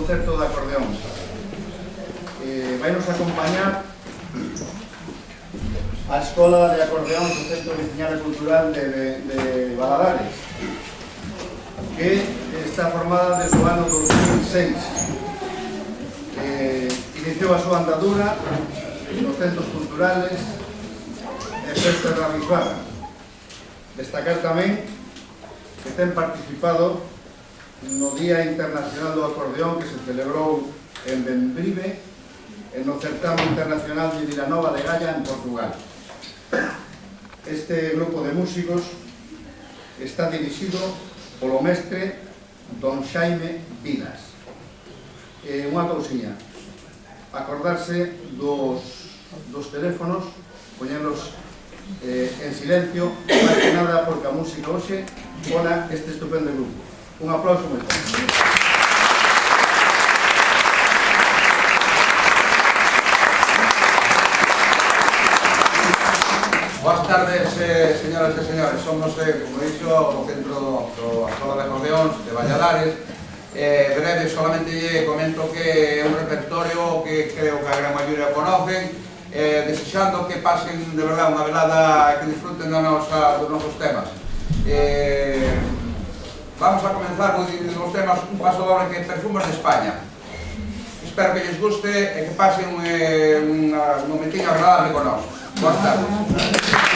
concerto de acordeón. Vai nos acompañar a Escola de Acordeón do Centro Veciñal e Cultural de Valadares, que está formada desde o ano 2006. Iniciou a súa andadura nos centros culturales e festas da Bisbarra. Destacar tamén que ten participado no Día Internacional do Acordeón que se celebrou en Bembrive, no certame internacional de Vilanova de Gaia, en Portugal. Este grupo de músicos está dirixido polo mestre Don Xaime Vilas. Unha cousiña, acordarse dos teléfonos, poñerlos en silencio, máis que nada porque a música hoxe pona este estupendo grupo. Un aplauso moi forte. Boas tardes, señoras e señores. Somos, como dixo, o centro da Escola de Acordeóns de Valladares. Breve, solamente comento que é un repertorio que creo que a gran maioría conocen, desexando que pasen de verdade unha velada e que disfruten dos nosos temas. Vamos a comenzar con os temas un paso doble que Perfumes de España. Espero que lles guste e que pasen un momentinho agradable con nós. Boas tardes.